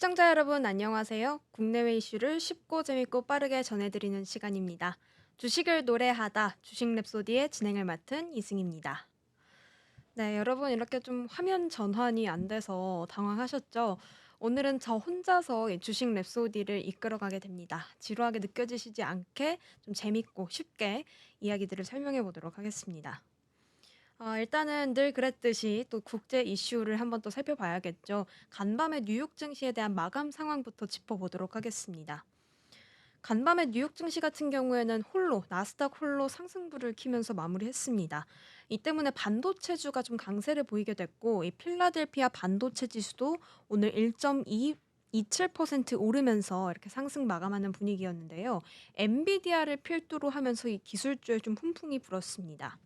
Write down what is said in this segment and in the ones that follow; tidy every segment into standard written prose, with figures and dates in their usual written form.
시청자 여러분 안녕하세요. 국내외 이슈를 쉽고 재밌고 빠르게 전해드리는 시간입니다. 주식을 노래하다 주식 랩소디의 진행을 맡은 이승입니다. 네, 여러분 이렇게 좀 화면 전환이 안 돼서 당황하셨죠? 오늘은 저 혼자서 이 주식 랩소디를 이끌어가게 됩니다. 지루하게 느껴지시지 않게 좀 재밌고 쉽게 이야기들을 설명해 보도록 하겠습니다. 일단은 늘 그랬듯이 또 국제 이슈를 한번 또 살펴봐야겠죠. 간밤에 뉴욕 증시에 대한 마감 상황부터 짚어보도록 하겠습니다. 간밤에 뉴욕 증시 같은 경우에는 나스닥 홀로 상승부를 키면서 마무리했습니다. 이 때문에 반도체주가 좀 강세를 보이게 됐고, 이 필라델피아 반도체 지수도 오늘 1.27% 오르면서 이렇게 상승 마감하는 분위기였는데요. 엔비디아를 필두로 하면서 이 기술주에 좀 훈풍이 불었습니다.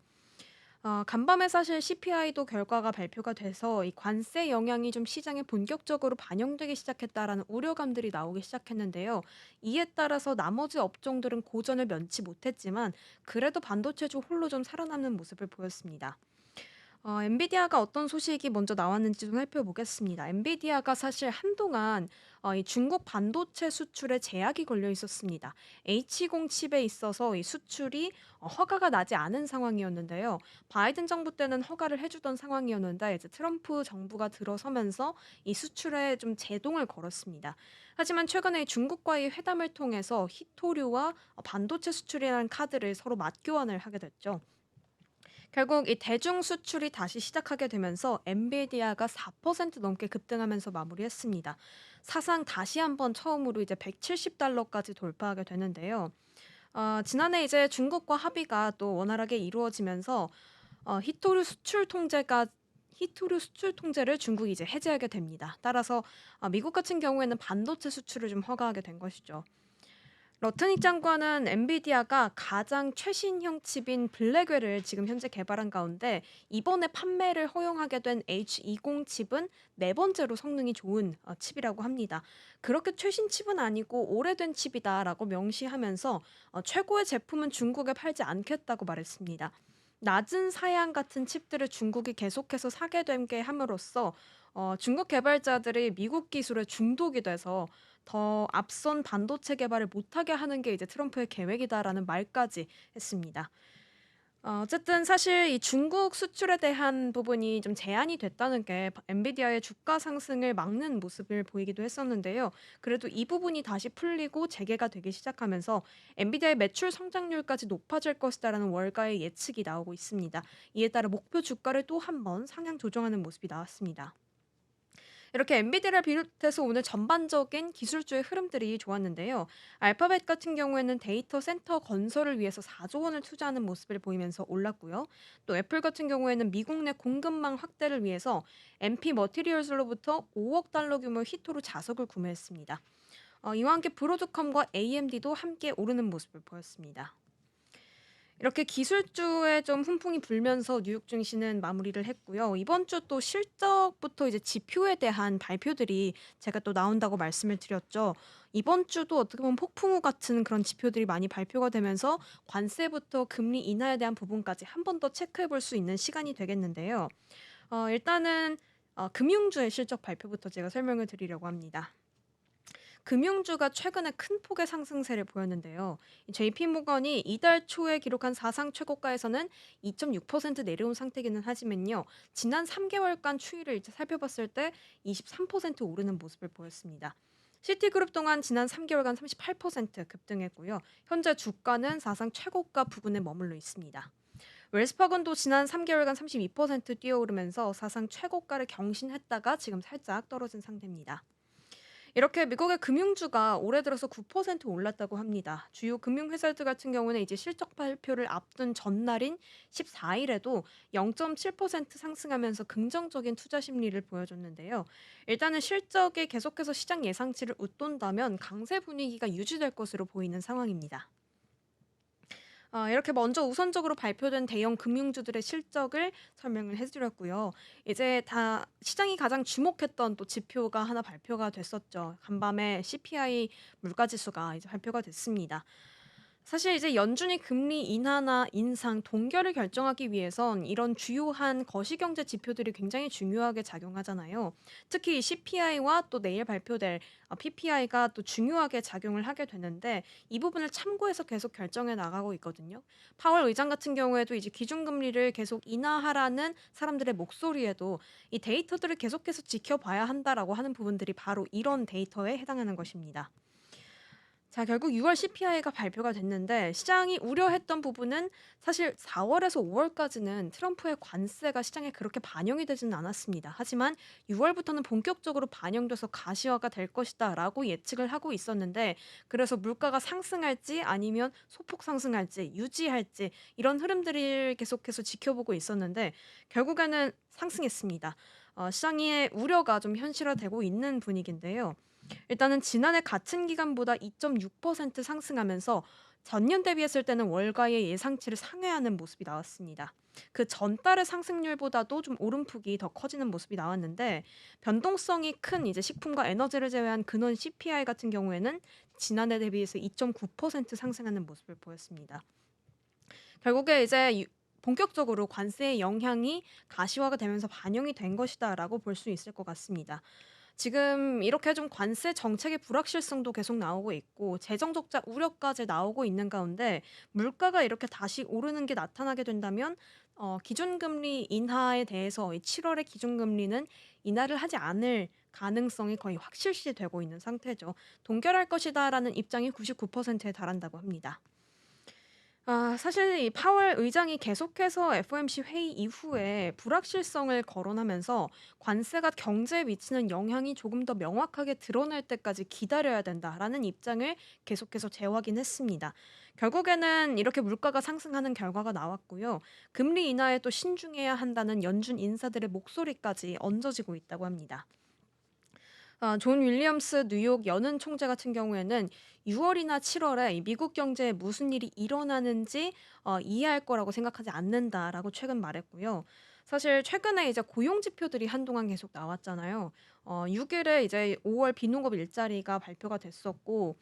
간밤에 사실 CPI도 결과가 발표가 돼서 이 관세 영향이 좀 시장에 본격적으로 반영되기 시작했다라는 우려감들이 나오기 시작했는데요. 이에 따라서 나머지 업종들은 고전을 면치 못했지만 그래도 반도체주 홀로 좀 살아남는 모습을 보였습니다. 엔비디아가 어떤 소식이 먼저 나왔는지 좀 살펴보겠습니다. 엔비디아가 사실 한동안 이 중국 반도체 수출에 제약이 걸려 있었습니다. H20 칩에 있어서 이 수출이 허가가 나지 않은 상황이었는데요. 바이든 정부 때는 허가를 해주던 상황이었는데 이제 트럼프 정부가 들어서면서 이 수출에 좀 제동을 걸었습니다. 하지만 최근에 이 중국과의 회담을 통해서 히토류와 반도체 수출이라는 카드를 서로 맞교환을 하게 됐죠. 결국 이 대중 수출이 다시 시작하게 되면서 엔비디아가 4% 넘게 급등하면서 마무리했습니다. 사상 다시 한번 처음으로 이제 170달러까지 돌파하게 되는데요. 지난해 이제 중국과 합의가 또 원활하게 이루어지면서 히토류 수출 통제를 중국이 이제 해제하게 됩니다. 따라서 미국 같은 경우에는 반도체 수출을 좀 허가하게 된 것이죠. 러트닉 장관은 엔비디아가 가장 최신형 칩인 블랙웰을 지금 현재 개발한 가운데 이번에 판매를 허용하게 된 H20 칩은 네 번째로 성능이 좋은 칩이라고 합니다. 그렇게 최신 칩은 아니고 오래된 칩이다라고 명시하면서 최고의 제품은 중국에 팔지 않겠다고 말했습니다. 낮은 사양 같은 칩들을 중국이 계속해서 사게 되게 함으로써 중국 개발자들이 미국 기술에 중독이 돼서 더 앞선 반도체 개발을 못하게 하는 게 이제 트럼프의 계획이다라는 말까지 했습니다. 어쨌든 사실 이 중국 수출에 대한 부분이 좀 제한이 됐다는 게 엔비디아의 주가 상승을 막는 모습을 보이기도 했었는데요. 그래도 이 부분이 다시 풀리고 재개가 되기 시작하면서 엔비디아의 매출 성장률까지 높아질 것이다라는 월가의 예측이 나오고 있습니다. 이에 따라 목표 주가를 또 한 번 상향 조정하는 모습이 나왔습니다. 이렇게 엔비디아를 비롯해서 오늘 전반적인 기술주의 흐름들이 좋았는데요. 알파벳 같은 경우에는 데이터 센터 건설을 위해서 4조 원을 투자하는 모습을 보이면서 올랐고요. 또 애플 같은 경우에는 미국 내 공급망 확대를 위해서 MP 머티리얼즈로부터 5억 달러 규모 히토로 자석을 구매했습니다. 이와 함께 브로드컴과 AMD도 함께 오르는 모습을 보였습니다. 이렇게 기술주에 좀 훈풍이 불면서 뉴욕 증시는 마무리를 했고요. 이번 주 또 실적부터 이제 지표에 대한 발표들이 제가 또 나온다고 말씀을 드렸죠. 이번 주도 어떻게 보면 폭풍우 같은 그런 지표들이 많이 발표가 되면서 관세부터 금리 인하에 대한 부분까지 한 번 더 체크해 볼 수 있는 시간이 되겠는데요. 일단은 금융주의 실적 발표부터 제가 설명을 드리려고 합니다. 금융주가 최근에 큰 폭의 상승세를 보였는데요. 이 JP모건이 이달 초에 기록한 사상 최고가에서는 2.6% 내려온 상태기는 하지만요. 지난 3개월간 추이를 이제 살펴봤을 때 23% 오르는 모습을 보였습니다. 시티그룹 동안 지난 3개월간 38% 급등했고요. 현재 주가는 사상 최고가 부근에 머물러 있습니다. 웰스파건도 지난 3개월간 32% 뛰어오르면서 사상 최고가를 경신했다가 지금 살짝 떨어진 상태입니다. 이렇게 미국의 금융주가 올해 들어서 9% 올랐다고 합니다. 주요 금융회사들 같은 경우는 이제 실적 발표를 앞둔 전날인 14일에도 0.7% 상승하면서 긍정적인 투자 심리를 보여줬는데요. 일단은 실적이 계속해서 시장 예상치를 웃돈다면 강세 분위기가 유지될 것으로 보이는 상황입니다. 이렇게 먼저 우선적으로 발표된 대형 금융주들의 실적을 설명을 해 드렸고요. 이제 다 시장이 가장 주목했던 또 지표가 하나 발표가 됐었죠. 간밤에 CPI 물가지수가 이제 발표가 됐습니다. 사실 이제 연준이 금리 인하나 인상, 동결을 결정하기 위해선 이런 주요한 거시경제 지표들이 굉장히 중요하게 작용하잖아요. 특히 CPI와 또 내일 발표될 PPI가 또 중요하게 작용을 하게 되는데 이 부분을 참고해서 계속 결정해 나가고 있거든요. 파월 의장 같은 경우에도 이제 기준금리를 계속 인하하라는 사람들의 목소리에도 이 데이터들을 계속해서 지켜봐야 한다라고 하는 부분들이 바로 이런 데이터에 해당하는 것입니다. 자, 결국 6월 CPI가 발표가 됐는데 시장이 우려했던 부분은 사실 4월에서 5월까지는 트럼프의 관세가 시장에 그렇게 반영이 되지는 않았습니다. 하지만 6월부터는 본격적으로 반영돼서 가시화가 될 것이다라고 예측을 하고 있었는데 그래서 물가가 상승할지 아니면 소폭 상승할지 유지할지 이런 흐름들을 계속해서 지켜보고 있었는데 결국에는 상승했습니다. 시장의 우려가 좀 현실화되고 있는 분위기인데요. 일단은 지난해 같은 기간보다 2.6% 상승하면서 전년 대비했을 때는 월가의 예상치를 상회하는 모습이 나왔습니다. 그 전달의 상승률보다도 좀 오름폭이 더 커지는 모습이 나왔는데 변동성이 큰 이제 식품과 에너지를 제외한 근원 CPI 같은 경우에는 지난해 대비해서 2.9% 상승하는 모습을 보였습니다. 결국에 이제 본격적으로 관세의 영향이 가시화가 되면서 반영이 된 것이다라고 볼 수 있을 것 같습니다. 지금 이렇게 좀 관세 정책의 불확실성도 계속 나오고 있고 재정 적자 우려까지 나오고 있는 가운데 물가가 이렇게 다시 오르는 게 나타나게 된다면 기준금리 인하에 대해서 이 7월의 기준금리는 인하를 하지 않을 가능성이 거의 확실시되고 있는 상태죠. 동결할 것이다라는 입장이 99%에 달한다고 합니다. 사실 이 파월 의장이 계속해서 FOMC 회의 이후에 불확실성을 거론하면서 관세가 경제에 미치는 영향이 조금 더 명확하게 드러날 때까지 기다려야 된다라는 입장을 계속해서 재확인했습니다. 결국에는 이렇게 물가가 상승하는 결과가 나왔고요. 금리 인하에 또 신중해야 한다는 연준 인사들의 목소리까지 얹어지고 있다고 합니다. 존 윌리엄스 뉴욕 연은 총재 같은 경우에는 6월이나 7월에 이 미국 경제에 무슨 일이 일어나는지 이해할 거라고 생각하지 않는다라고 최근 말했고요. 사실 최근에 이제 고용 지표들이 한동안 계속 나왔잖아요. 6일에 이제 5월 비농업 일자리가 발표가 됐었고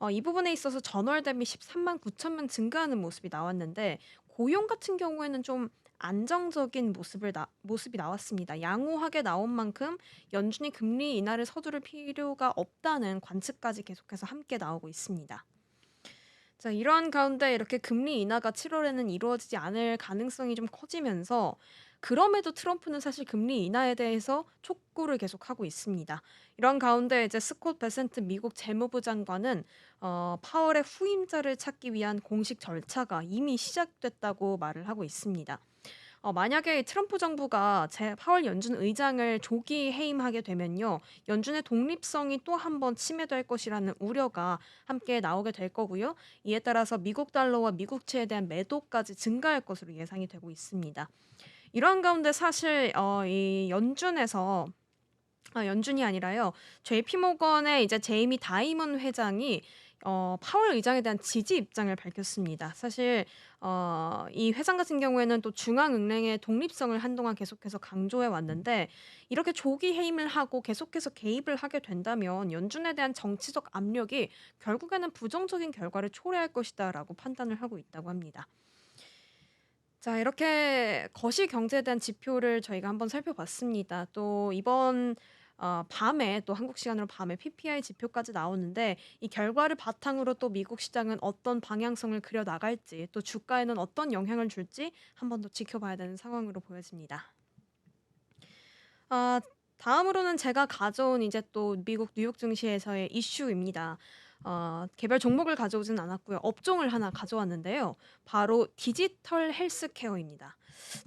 이 부분에 있어서 전월 대비 13만 9천 명 증가하는 모습이 나왔는데 고용 같은 경우에는 좀 안정적인 모습이 나왔습니다. 양호하게 나온 만큼 연준이 금리 인하를 서두를 필요가 없다는 관측까지 계속해서 함께 나오고 있습니다. 자, 이러한 가운데 이렇게 금리 인하가 7월에는 이루어지지 않을 가능성이 좀 커지면서 그럼에도 트럼프는 사실 금리 인하에 대해서 촉구를 계속하고 있습니다. 이런 가운데 이제 스콧 베센트 미국 재무부 장관은 파월의 후임자를 찾기 위한 공식 절차가 이미 시작됐다고 말을 하고 있습니다. 만약에 트럼프 정부가 제 파월 연준 의장을 조기 해임하게 되면요. 연준의 독립성이 또 한 번 침해될 것이라는 우려가 함께 나오게 될 거고요. 이에 따라서 미국 달러와 미국채에 대한 매도까지 증가할 것으로 예상이 되고 있습니다. 이러한 가운데 사실 이 연준에서 연준이 아니라요. JP 모건의 이제 제이미 다이먼 회장이 파월 의장에 대한 지지 입장을 밝혔습니다. 사실 이 회장 같은 경우에는 또 중앙은행의 독립성을 한동안 계속해서 강조해 왔는데 이렇게 조기 해임을 하고 계속해서 개입을 하게 된다면 연준에 대한 정치적 압력이 결국에는 부정적인 결과를 초래할 것이다라고 판단을 하고 있다고 합니다. 자, 이렇게 거시 경제에 대한 지표를 저희가 한번 살펴봤습니다. 또 이번 밤에 또 한국 시간으로 밤에 PPI 지표까지 나오는데 이 결과를 바탕으로 또 미국 시장은 어떤 방향성을 그려 나갈지 또 주가에는 어떤 영향을 줄지 한 번 더 지켜봐야 되는 상황으로 보여집니다. 아 다음으로는 제가 가져온 이제 또 미국 뉴욕 증시에서의 이슈입니다. 개별 종목을 가져오진 않았고요. 업종을 하나 가져왔는데요. 바로 디지털 헬스케어입니다.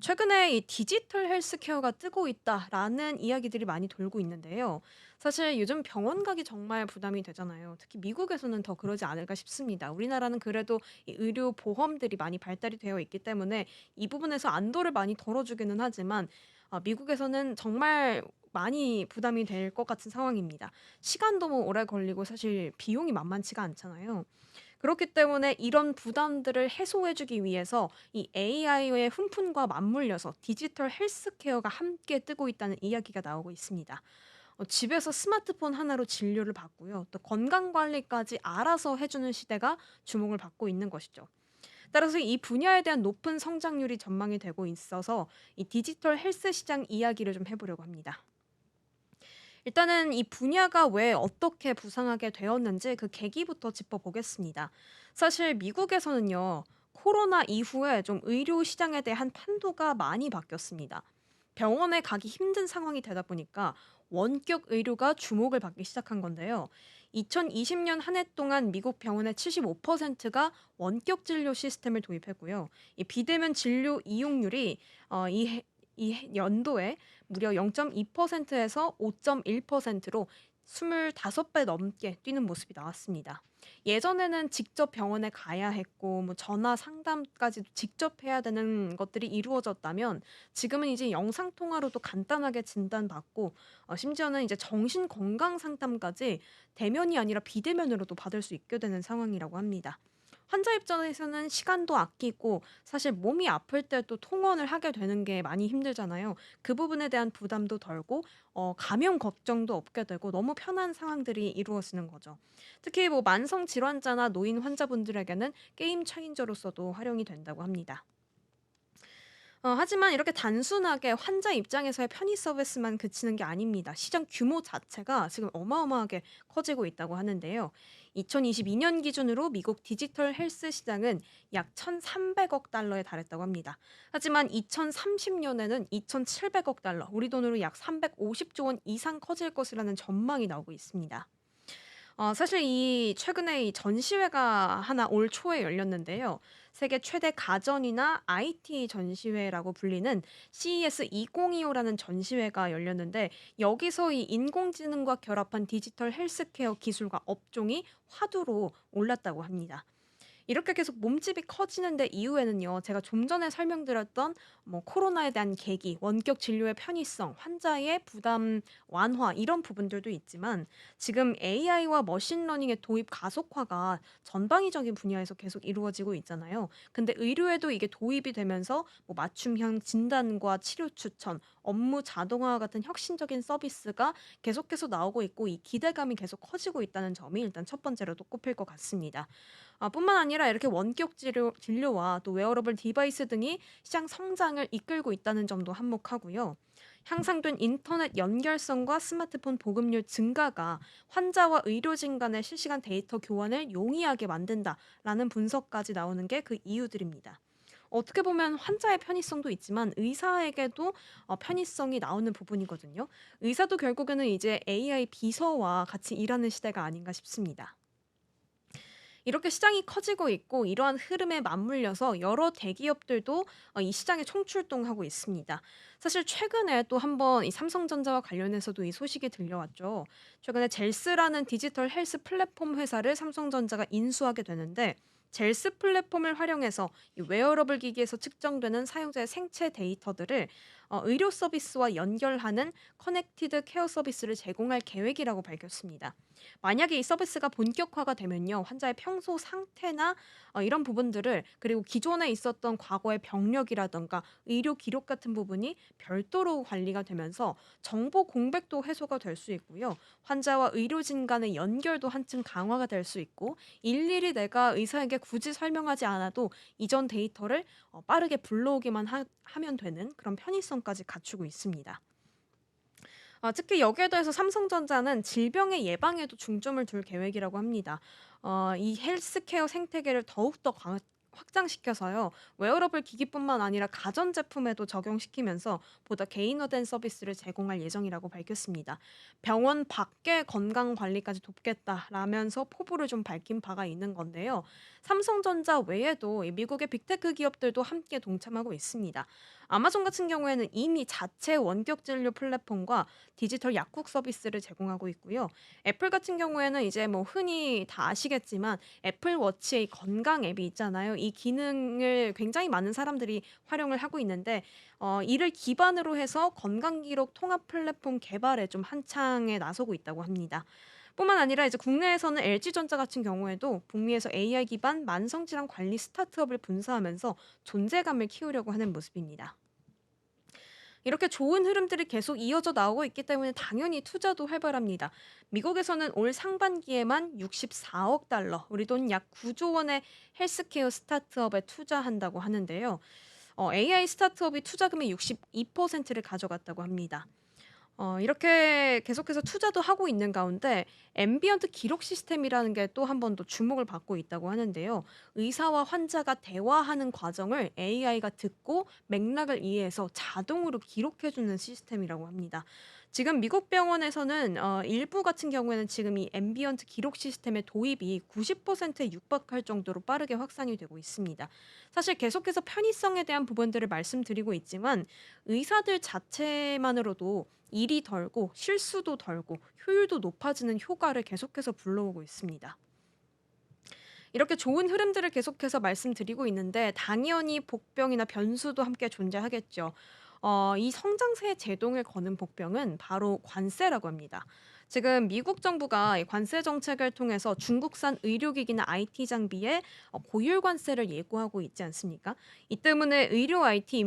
최근에 이 디지털 헬스케어가 뜨고 있다라는 이야기들이 많이 돌고 있는데요. 사실 요즘 병원 가기 정말 부담이 되잖아요. 특히 미국에서는 더 그러지 않을까 싶습니다. 우리나라는 그래도 이 의료 보험들이 많이 발달이 되어 있기 때문에 이 부분에서 안도를 많이 덜어주기는 하지만 미국에서는 정말 많이 부담이 될 것 같은 상황입니다. 시간도 뭐 오래 걸리고 사실 비용이 만만치가 않잖아요. 그렇기 때문에 이런 부담들을 해소해 주기 위해서 이 AI의 훈풍과 맞물려서 디지털 헬스케어가 함께 뜨고 있다는 이야기가 나오고 있습니다. 집에서 스마트폰 하나로 진료를 받고요. 또 건강 관리까지 알아서 해 주는 시대가 주목을 받고 있는 것이죠. 따라서 이 분야에 대한 높은 성장률이 전망이 되고 있어서 이 디지털 헬스 시장 이야기를 좀 해 보려고 합니다. 일단은 이 분야가 왜 어떻게 부상하게 되었는지 그 계기부터 짚어보겠습니다. 사실 미국에서는요, 코로나 이후에 좀 의료 시장에 대한 판도가 많이 바뀌었습니다. 병원에 가기 힘든 상황이 되다 보니까 원격 의료가 주목을 받기 시작한 건데요. 2020년 한 해 동안 미국 병원의 75%가 원격 진료 시스템을 도입했고요. 이 비대면 진료 이용률이 이 연도에 무려 0.2%에서 5.1%로 25배 넘게 뛰는 모습이 나왔습니다. 예전에는 직접 병원에 가야 했고 뭐 전화 상담까지도 직접 해야 되는 것들이 이루어졌다면 지금은 이제 영상 통화로도 간단하게 진단받고 심지어는 이제 정신 건강 상담까지 대면이 아니라 비대면으로도 받을 수 있게 되는 상황이라고 합니다. 환자 입장에서는 시간도 아끼고 사실 몸이 아플 때 또 통원을 하게 되는 게 많이 힘들잖아요. 그 부분에 대한 부담도 덜고 감염 걱정도 없게 되고 너무 편한 상황들이 이루어지는 거죠. 특히 뭐 만성 질환자나 노인 환자분들에게는 게임 체인저로서도 활용이 된다고 합니다. 하지만 이렇게 단순하게 환자 입장에서의 편의 서비스만 그치는 게 아닙니다. 시장 규모 자체가 지금 어마어마하게 커지고 있다고 하는데요. 2022년 기준으로 미국 디지털 헬스 시장은 약 1,300억 달러에 달했다고 합니다. 하지만 2030년에는 2,700억 달러, 우리 돈으로 약 350조 원 이상 커질 것이라는 전망이 나오고 있습니다. 사실 이 최근에 이 전시회가 하나 올 초에 열렸는데요. 세계 최대 가전이나 IT 전시회라고 불리는 CES 2025라는 전시회가 열렸는데 여기서 이 인공지능과 결합한 디지털 헬스케어 기술과 업종이 화두로 올랐다고 합니다. 이렇게 계속 몸집이 커지는 데 이유에는요. 제가 좀 전에 설명드렸던 뭐 코로나에 대한 계기, 원격 진료의 편의성, 환자의 부담 완화 이런 부분들도 있지만 지금 AI와 머신러닝의 도입 가속화가 전방위적인 분야에서 계속 이루어지고 있잖아요. 근데 의료에도 이게 도입이 되면서 뭐 맞춤형 진단과 치료 추천, 업무 자동화 같은 혁신적인 서비스가 계속해서 나오고 있고 이 기대감이 계속 커지고 있다는 점이 일단 첫 번째로도 꼽힐 것 같습니다. 뿐만 아니라 이렇게 원격 진료와 또 웨어러블 디바이스 등이 시장 성장을 이끌고 있다는 점도 한몫하고요. 향상된 인터넷 연결성과 스마트폰 보급률 증가가 환자와 의료진 간의 실시간 데이터 교환을 용이하게 만든다라는 분석까지 나오는 게 그 이유들입니다. 어떻게 보면 환자의 편의성도 있지만 의사에게도 편의성이 나오는 부분이거든요. 의사도 결국에는 이제 AI 비서와 같이 일하는 시대가 아닌가 싶습니다. 이렇게 시장이 커지고 있고 이러한 흐름에 맞물려서 여러 대기업들도 이 시장에 총출동하고 있습니다. 사실 최근에 또 한번 이 삼성전자와 관련해서도 이 소식이 들려왔죠. 최근에 젤스라는 디지털 헬스 플랫폼 회사를 삼성전자가 인수하게 되는데 젤스 플랫폼을 활용해서 이 웨어러블 기기에서 측정되는 사용자의 생체 데이터들을 의료 서비스와 연결하는 커넥티드 케어 서비스를 제공할 계획이라고 밝혔습니다. 만약에 이 서비스가 본격화가 되면요. 환자의 평소 상태나 이런 부분들을 그리고 기존에 있었던 과거의 병력이라든가 의료 기록 같은 부분이 별도로 관리가 되면서 정보 공백도 해소가 될 수 있고요. 환자와 의료진 간의 연결도 한층 강화가 될 수 있고 일일이 내가 의사에게 굳이 설명하지 않아도 이전 데이터를 빠르게 불러오기만 하면 되는 그런 편의성까지 갖추고 있습니다. 특히 여기에 더해서 삼성전자는 질병의 예방에도 중점을 둘 계획이라고 합니다. 이 헬스케어 생태계를 더욱더 확장시켜서요. 웨어러블 기기뿐만 아니라 가전제품에도 적용시키면서 보다 개인화된 서비스를 제공할 예정이라고 밝혔습니다. 병원 밖의 건강관리까지 돕겠다라면서 포부를 좀 밝힌 바가 있는 건데요. 삼성전자 외에도 이 미국의 빅테크 기업들도 함께 동참하고 있습니다. 아마존 같은 경우에는 이미 자체 원격 진료 플랫폼과 디지털 약국 서비스를 제공하고 있고요. 애플 같은 경우에는 이제 뭐 흔히 다 아시겠지만 애플 워치의 건강 앱이 있잖아요. 이 기능을 굉장히 많은 사람들이 활용을 하고 있는데 이를 기반으로 해서 건강 기록 통합 플랫폼 개발에 좀 한창에 나서고 있다고 합니다. 뿐만 아니라 이제 국내에서는 LG전자 같은 경우에도 북미에서 AI 기반 만성질환 관리 스타트업을 분사하면서 존재감을 키우려고 하는 모습입니다. 이렇게 좋은 흐름들이 계속 이어져 나오고 있기 때문에 당연히 투자도 활발합니다. 미국에서는 올 상반기에만 64억 달러, 우리 돈 약 9조 원의 헬스케어 스타트업에 투자한다고 하는데요. AI 스타트업이 투자금의 62%를 가져갔다고 합니다. 이렇게 계속해서 투자도 하고 있는 가운데 앰비언트 기록 시스템이라는 게 또 한 번 더 주목을 받고 있다고 하는데요. 의사와 환자가 대화하는 과정을 AI가 듣고 맥락을 이해해서 자동으로 기록해 주는 시스템이라고 합니다. 지금 미국 병원에서는 일부 같은 경우에는 지금 이 앰비언트 기록 시스템의 도입이 90%에 육박할 정도로 빠르게 확산이 되고 있습니다. 사실 계속해서 편의성에 대한 부분들을 말씀드리고 있지만 의사들 자체만으로도 일이 덜고 실수도 덜고 효율도 높아지는 효과를 계속해서 불러오고 있습니다. 이렇게 좋은 흐름들을 계속해서 말씀드리고 있는데 당연히 복병이나 변수도 함께 존재하겠죠. 이 성장세에 제동을 거는 복병은 바로 관세라고 합니다. 지금 미국 정부가 이 관세 정책을 통해서 중국산 의료기기나 IT 장비에 고율 관세를 예고하고 있지 않습니까? 이 때문에 의료 IT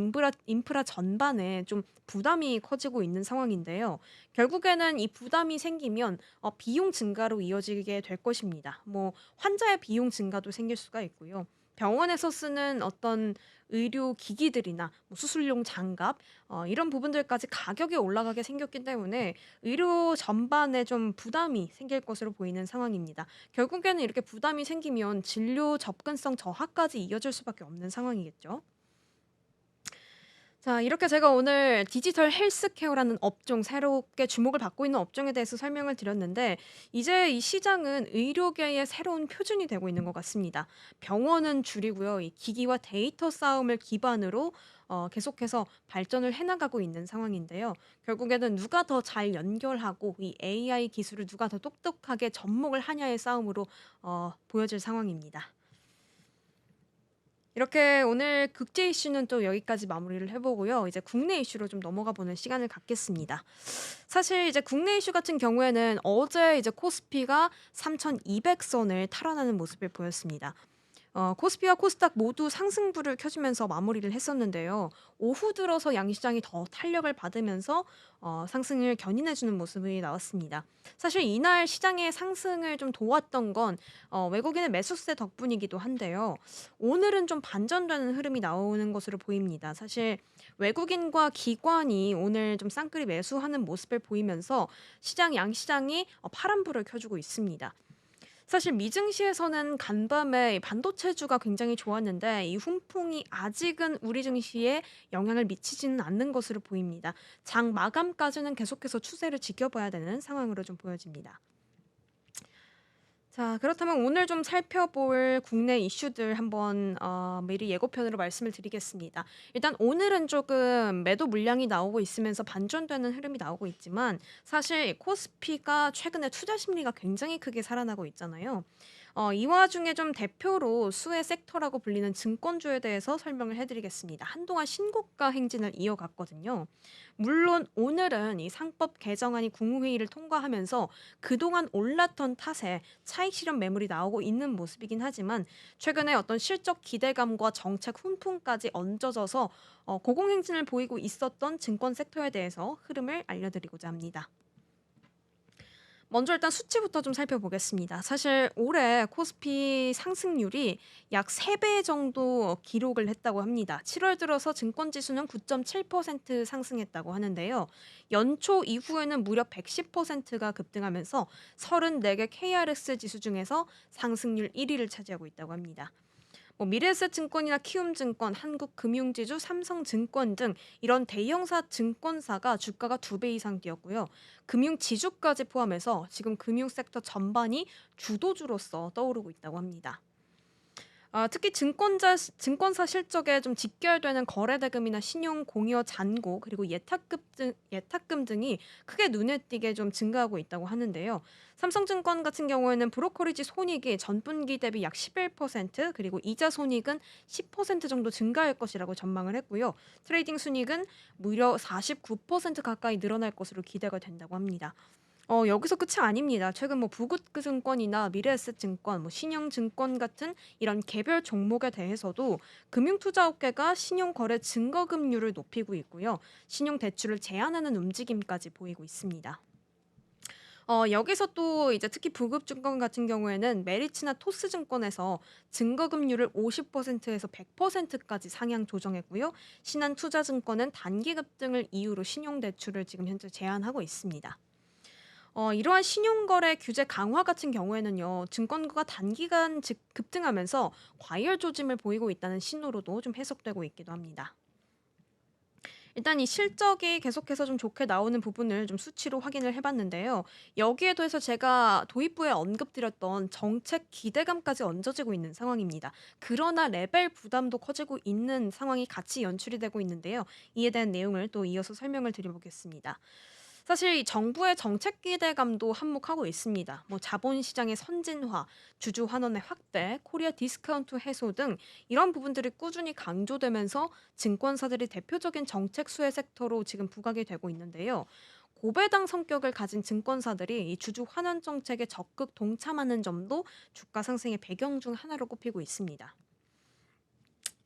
인프라 전반에 좀 부담이 커지고 있는 상황인데요. 결국에는 이 부담이 생기면 비용 증가로 이어지게 될 것입니다. 뭐 환자의 비용 증가도 생길 수가 있고요. 병원에서 쓰는 어떤 의료 기기들이나 뭐 수술용 장갑 이런 부분들까지 가격이 올라가게 생겼기 때문에 의료 전반에 좀 부담이 생길 것으로 보이는 상황입니다. 결국에는 이렇게 부담이 생기면 진료 접근성 저하까지 이어질 수밖에 없는 상황이겠죠. 자, 이렇게 제가 오늘 디지털 헬스케어라는 업종, 새롭게 주목을 받고 있는 업종에 대해서 설명을 드렸는데, 이제 이 시장은 의료계의 새로운 표준이 되고 있는 것 같습니다. 병원은 줄이고요. 이 기기와 데이터 싸움을 기반으로 계속해서 발전을 해나가고 있는 상황인데요. 결국에는 누가 더 잘 연결하고 이 AI 기술을 누가 더 똑똑하게 접목을 하냐의 싸움으로 보여질 상황입니다. 이렇게 오늘 국제 이슈는 또 여기까지 마무리를 해보고요. 이제 국내 이슈로 좀 넘어가 보는 시간을 갖겠습니다. 사실 이제 국내 이슈 같은 경우에는 어제 이제 코스피가 3,200선을 탈환하는 모습을 보였습니다. 코스피와 코스닥 모두 상승불을 켜주면서 마무리를 했었는데요. 오후 들어서 양시장이 더 탄력을 받으면서 상승을 견인해주는 모습이 나왔습니다. 사실 이날 시장의 상승을 좀 도왔던 건 외국인의 매수세 덕분이기도 한데요. 오늘은 좀 반전되는 흐름이 나오는 것으로 보입니다. 사실 외국인과 기관이 오늘 좀 쌍끌이 매수하는 모습을 보이면서 양시장이 파란불을 켜주고 있습니다. 사실 미증시에서는 간밤에 이 반도체주가 굉장히 좋았는데 이 훈풍이 아직은 우리 증시에 영향을 미치지는 않는 것으로 보입니다. 장 마감까지는 계속해서 추세를 지켜봐야 되는 상황으로 좀 보여집니다. 자, 그렇다면 오늘 좀 살펴볼 국내 이슈들 한번 미리 예고편으로 말씀을 드리겠습니다. 일단 오늘은 조금 매도 물량이 나오고 있으면서 반전되는 흐름이 나오고 있지만 사실 코스피가 최근에 투자 심리가 굉장히 크게 살아나고 있잖아요. 이 와중에 좀 대표로 수혜 섹터라고 불리는 증권주에 대해서 설명을 해드리겠습니다. 한동안 신고가 행진을 이어갔거든요. 물론 오늘은 이 상법 개정안이 국무회의를 통과하면서 그동안 올랐던 탓에 차익 실현 매물이 나오고 있는 모습이긴 하지만 최근에 어떤 실적 기대감과 정책 훈풍까지 얹어져서 고공행진을 보이고 있었던 증권 섹터에 대해서 흐름을 알려드리고자 합니다. 먼저 일단 수치부터 좀 살펴보겠습니다. 사실 올해 코스피 상승률이 약 3배 정도 기록을 했다고 합니다. 7월 들어서 증권 지수는 9.7% 상승했다고 하는데요. 연초 이후에는 무려 110%가 급등하면서 34개 KRX 지수 중에서 상승률 1위를 차지하고 있다고 합니다. 뭐 미래에셋증권이나 키움증권, 한국금융지주, 삼성증권 등 이런 대형사 증권사가 주가가 2배 이상 뛰었고요. 금융지주까지 포함해서 지금 금융섹터 전반이 주도주로서 떠오르고 있다고 합니다. 특히 증권사 실적에 좀 직결되는 거래대금이나 신용 공여 잔고 그리고 예탁금 등이 크게 눈에 띄게 좀 증가하고 있다고 하는데요. 삼성증권 같은 경우에는 브로커리지 손익이 전분기 대비 약 11% 그리고 이자 손익은 10% 정도 증가할 것이라고 전망을 했고요. 트레이딩 순이익은 무려 49% 가까이 늘어날 것으로 기대가 된다고 합니다. 여기서 끝이 아닙니다. 최근 뭐 부국증권이나 미래에셋증권, 뭐 신영증권 같은 이런 개별 종목에 대해서도 금융투자업계가 신용거래 증거금률을 높이고 있고요. 신용대출을 제한하는 움직임까지 보이고 있습니다. 여기서 또 이제 특히 부급증권 같은 경우에는 메리츠나 토스증권에서 증거금률을 50%에서 100%까지 상향 조정했고요. 신한투자증권은 단기급 등을 이유로 신용대출을 지금 현재 제한하고 있습니다. 이러한 신용거래 규제 강화 같은 경우에는요. 증권가가 단기간 즉 급등하면서 과열 조짐을 보이고 있다는 신호로도 좀 해석되고 있기도 합니다. 일단 이 실적이 계속해서 좀 좋게 나오는 부분을 좀 수치로 확인을 해 봤는데요. 여기에 더해서 제가 도입부에 언급드렸던 정책 기대감까지 얹어지고 있는 상황입니다. 그러나 레벨 부담도 커지고 있는 상황이 같이 연출이 되고 있는데요. 이에 대한 내용을 또 이어서 설명을 드려 보겠습니다. 사실 이 정부의 정책 기대감도 한몫하고 있습니다. 뭐 자본시장의 선진화, 주주 환원의 확대, 코리아 디스카운트 해소 등 이런 부분들이 꾸준히 강조되면서 증권사들이 대표적인 정책 수혜 섹터로 지금 부각이 되고 있는데요. 고배당 성격을 가진 증권사들이 이 주주 환원 정책에 적극 동참하는 점도 주가 상승의 배경 중 하나로 꼽히고 있습니다.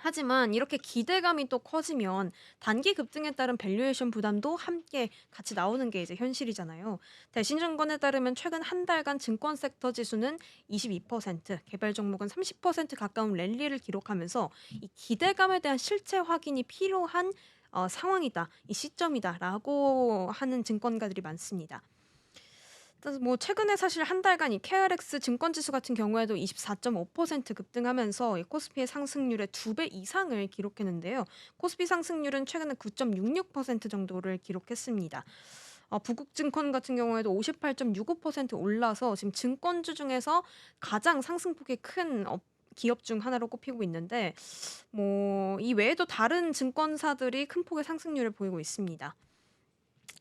하지만 이렇게 기대감이 또 커지면 단기 급등에 따른 밸류에이션 부담도 함께 같이 나오는 게 이제 현실이잖아요. 대신증권에 따르면 최근 한 달간 증권 섹터 지수는 22%, 개별 종목은 30% 가까운 랠리를 기록하면서 이 기대감에 대한 실체 확인이 필요한 상황이다, 이 시점이다라고 하는 증권가들이 많습니다. 그래서 뭐 최근에 사실 한 달간 이 KRX 증권 지수 같은 경우에도 24.5% 급등하면서 이 코스피의 상승률의 2배 이상을 기록했는데요. 코스피 상승률은 최근에 9.66% 정도를 기록했습니다. 부국증권 같은 경우에도 58.65% 올라서 지금 증권주 중에서 가장 상승폭이 큰 기업 중 하나로 꼽히고 있는데 뭐 이 외에도 다른 증권사들이 큰 폭의 상승률을 보이고 있습니다.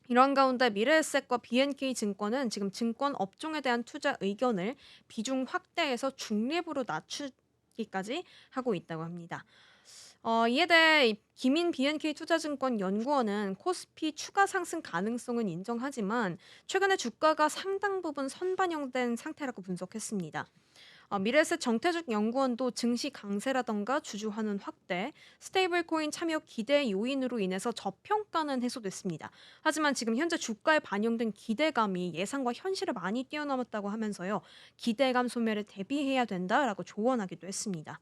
이런 가운데 미래에셋과 BNK 증권은 지금 증권 업종에 대한 투자 의견을 비중 확대해서 중립으로 낮추기까지 하고 있다고 합니다. 이에 대해 김인 BNK 투자증권 연구원은 코스피 추가 상승 가능성은 인정하지만 최근에 주가가 상당 부분 선반영된 상태라고 분석했습니다. 미래에셋 정태죽 연구원도 증시 강세라던가 주주 환원 확대, 스테이블 코인 참여 기대 요인으로 인해서 저평가는 해소됐습니다. 하지만 지금 현재 주가에 반영된 기대감이 예상과 현실을 많이 뛰어넘었다고 하면서요. 기대감 소멸에 대비해야 된다라고 조언하기도 했습니다.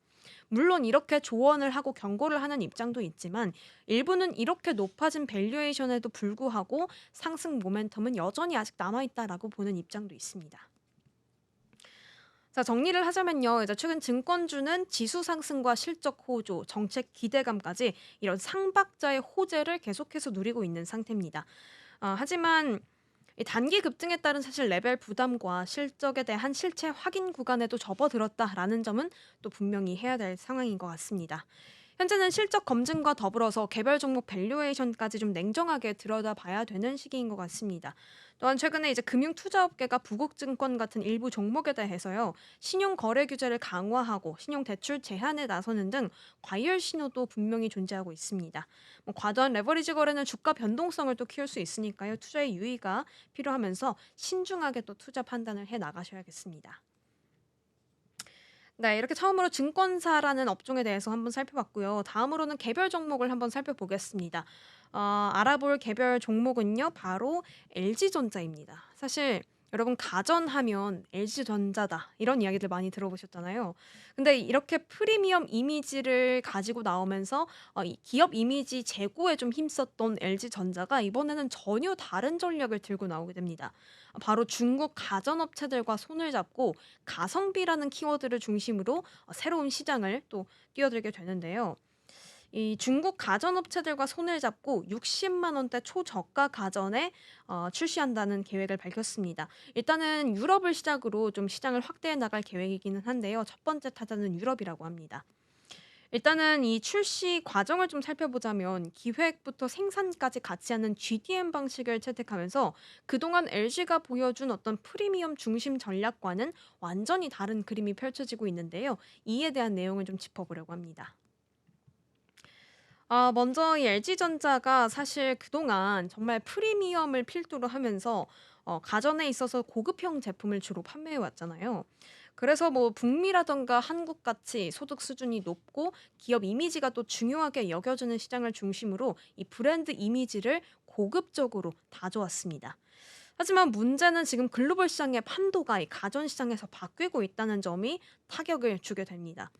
물론 이렇게 조언을 하고 경고를 하는 입장도 있지만 일부는 이렇게 높아진 밸류에이션에도 불구하고 상승 모멘텀은 여전히 아직 남아있다라고 보는 입장도 있습니다. 자, 정리를 하자면요. 이제 최근 증권주는 지수 상승과 실적 호조, 정책 기대감까지 이런 상박자의 호재를 계속해서 누리고 있는 상태입니다. 하지만 이 단기 급등에 따른 사실 레벨 부담과 실적에 대한 실체 확인 구간에도 접어들었다라는 점은 또 분명히 해야 될 상황인 것 같습니다. 현재는 실적 검증과 더불어서 개별 종목 밸류에이션까지 좀 냉정하게 들여다봐야 되는 시기인 것 같습니다. 또한 최근에 이제 금융투자업계가 부국증권 같은 일부 종목에 대해서요 신용 거래 규제를 강화하고 신용 대출 제한에 나서는 등 과열 신호도 분명히 존재하고 있습니다. 뭐 과도한 레버리지 거래는 주가 변동성을 또 키울 수 있으니까요 투자의 유의가 필요하면서 신중하게 또 투자 판단을 해 나가셔야겠습니다. 네, 이렇게 처음으로 증권사라는 업종에 대해서 한번 살펴봤고요. 다음으로는 개별 종목을 한번 살펴보겠습니다. 알아볼 개별 종목은요, 바로 LG전자입니다. 사실 여러분 가전하면 LG전자다 이런 이야기들 많이 들어보셨잖아요. 근데 이렇게 프리미엄 이미지를 가지고 나오면서 이 기업 이미지 제고에 좀 힘썼던 LG전자가 이번에는 전혀 다른 전략을 들고 나오게 됩니다. 바로 중국 가전업체들과 손을 잡고 가성비라는 키워드를 중심으로 새로운 시장을 또 뛰어들게 되는데요. 이 중국 가전업체들과 손을 잡고 60만 원대 초저가 가전에 출시한다는 계획을 밝혔습니다. 일단은 유럽을 시작으로 좀 시장을 확대해 나갈 계획이기는 한데요. 첫 번째 타자는 유럽이라고 합니다. 일단은 이 출시 과정을 좀 살펴보자면 기획부터 생산까지 같이 하는 GDM 방식을 채택하면서 그동안 LG가 보여준 어떤 프리미엄 중심 전략과는 완전히 다른 그림이 펼쳐지고 있는데요. 이에 대한 내용을 좀 짚어보려고 합니다. 먼저 이 LG전자가 사실 그동안 정말 프리미엄을 필두로 하면서 가전에 있어서 고급형 제품을 주로 판매해 왔잖아요. 그래서 뭐 북미라든가 한국 같이 소득 수준이 높고 기업 이미지가 또 중요하게 여겨지는 시장을 중심으로 이 브랜드 이미지를 고급적으로 다져왔습니다. 하지만 문제는 지금 글로벌 시장의 판도가 이 가전 시장에서 바뀌고 있다는 점이 타격을 주게 됩니다.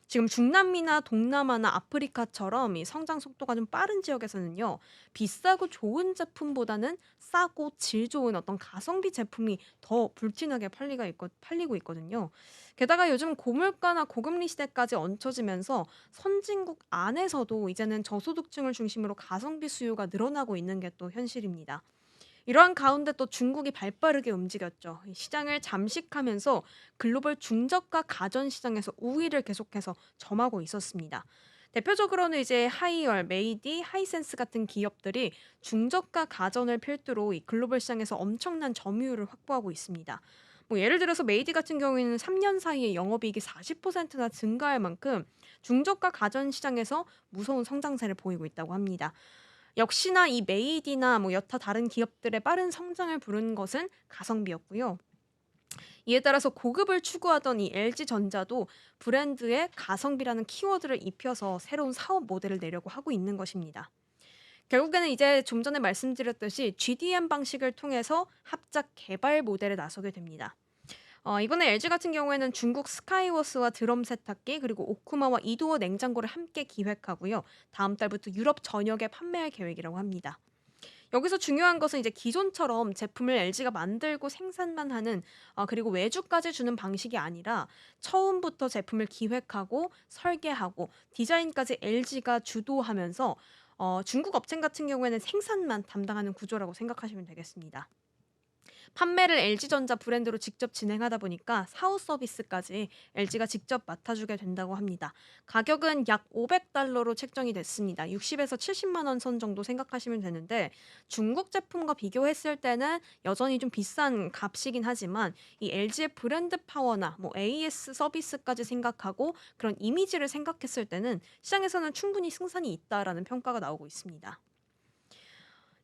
지금 중남미나 동남아나 아프리카처럼 이 성장 속도가 좀 빠른 지역에서는요, 비싸고 좋은 제품보다는 싸고 질 좋은 어떤 가성비 제품이 더 불티나게 팔리고 있거든요. 게다가 요즘 고물가나 고금리 시대까지 얹혀지면서 선진국 안에서도 이제는 저소득층을 중심으로 가성비 수요가 늘어나고 있는 게 또 현실입니다. 이러한 가운데 또 중국이 발빠르게 움직였죠. 이 시장을 잠식하면서 글로벌 중저가 가전 시장에서 우위를 계속해서 점하고 있었습니다. 대표적으로는 이제 하이얼, 메이디, 하이센스 같은 기업들이 중저가 가전을 필두로 이 글로벌 시장에서 엄청난 점유율을 확보하고 있습니다. 뭐 예를 들어서 메이디 같은 경우에는 3년 사이에 영업이익이 40%나 증가할 만큼 중저가 가전 시장에서 무서운 성장세를 보이고 있다고 합니다. 역시나 이 메이디나 뭐 여타 다른 기업들의 빠른 성장을 부른 것은 가성비였고요. 이에 따라서 고급을 추구하던 이 LG전자도 브랜드에 가성비라는 키워드를 입혀서 새로운 사업 모델을 내려고 하고 있는 것입니다. 결국에는 이제 좀 전에 말씀드렸듯이 GDM 방식을 통해서 합작 개발 모델에 나서게 됩니다. 이번에 LG 같은 경우에는 중국 스카이워스와 드럼 세탁기 그리고 오쿠마와 이도어 냉장고를 함께 기획하고요. 다음 달부터 유럽 전역에 판매할 계획이라고 합니다. 여기서 중요한 것은 이제 기존처럼 제품을 LG가 만들고 생산만 하는 그리고 외주까지 주는 방식이 아니라 처음부터 제품을 기획하고 설계하고 디자인까지 LG가 주도하면서 중국 업체 같은 경우에는 생산만 담당하는 구조라고 생각하시면 되겠습니다. 판매를 LG전자 브랜드로 직접 진행하다 보니까 사후 서비스까지 LG가 직접 맡아주게 된다고 합니다. 가격은 약 $500로 책정이 됐습니다. 60에서 70만 원 선 정도 생각하시면 되는데 중국 제품과 비교했을 때는 여전히 좀 비싼 값이긴 하지만 이 LG의 브랜드 파워나 뭐 AS 서비스까지 생각하고 그런 이미지를 생각했을 때는 시장에서는 충분히 승산이 있다라는 평가가 나오고 있습니다.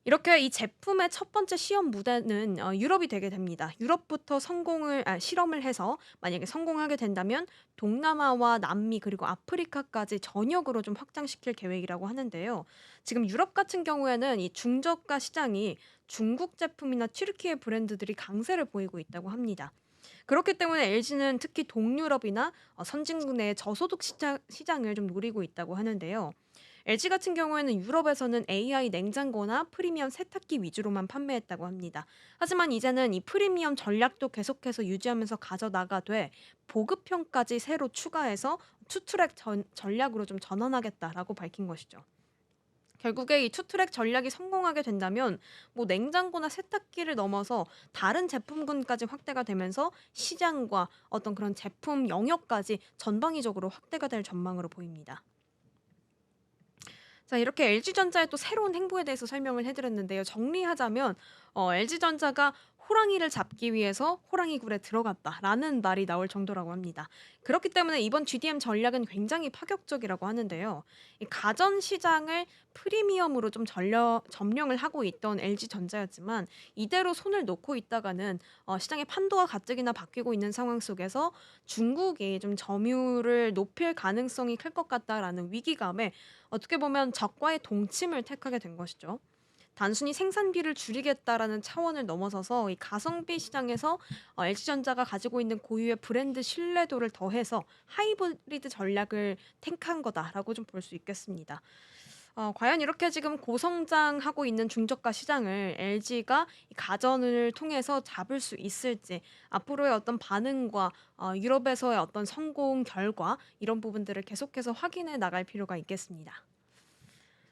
이렇게 이 제품의 첫 번째 시험 무대는 유럽이 되게 됩니다. 유럽부터 실험을 해서 만약에 성공하게 된다면 동남아와 남미 그리고 아프리카까지 전역으로 좀 확장시킬 계획이라고 하는데요. 지금 유럽 같은 경우에는 이 중저가 시장이 중국 제품이나 튀르키예 브랜드들이 강세를 보이고 있다고 합니다. 그렇기 때문에 LG는 특히 동유럽이나 선진국 내 저소득 시장을 좀 노리고 있다고 하는데요. LG 같은 경우에는 유럽에서는 AI 냉장고나 프리미엄 세탁기 위주로만 판매했다고 합니다. 하지만 이제는 이 프리미엄 전략도 계속해서 유지하면서 가져나가되 보급형까지 새로 추가해서 투트랙 전략으로 좀 전환하겠다라고 밝힌 것이죠. 결국에 이 투트랙 전략이 성공하게 된다면 뭐 냉장고나 세탁기를 넘어서 다른 제품군까지 확대가 되면서 시장과 어떤 그런 제품 영역까지 전방위적으로 확대가 될 전망으로 보입니다. 자, 이렇게 LG전자의 또 새로운 행보에 대해서 설명을 해 드렸는데요. 정리하자면 LG전자가 "호랑이를 잡기 위해서 호랑이 굴에 들어갔다."라는 말이 나올 정도라고 합니다. 그렇기 때문에 이번 GDM 전략은 굉장히 파격적이라고 하는데요. 이 가전 시장을 프리미엄으로 좀 점령을 하고 있던 LG전자였지만 이대로 손을 놓고 있다가는 시장의 판도가 가뜩이나 바뀌고 있는 상황 속에서 '중국이 좀 점유율을 높일 가능성이 클 것 같다.'라는 위기감에 어떻게 보면 적과의 동침을 택하게 된 것이죠. 단순히 생산비를 줄이겠다라는 차원을 넘어서서 이 가성비 시장에서 LG전자가 가지고 있는 고유의 브랜드 신뢰도를 더해서 하이브리드 전략을 택한 거다라고 좀 볼 수 있겠습니다. 과연 이렇게 지금 고성장하고 있는 중저가 시장을 LG가 이 가전을 통해서 잡을 수 있을지 앞으로의 어떤 반응과 유럽에서의 어떤 성공 결과 이런 부분들을 계속해서 확인해 나갈 필요가 있겠습니다.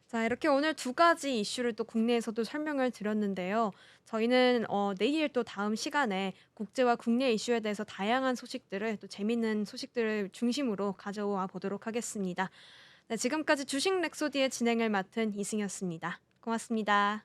자, 이렇게 오늘 두 가지 이슈를 또 국내에서도 설명을 드렸는데요. 저희는 내일 또 다음 시간에 국제와 국내 이슈에 대해서 다양한 소식들을 또 재밌는 소식들을 중심으로 가져와 보도록 하겠습니다. 네, 지금까지 주식 렉소디의 진행을 맡은 이승이었습니다. 고맙습니다.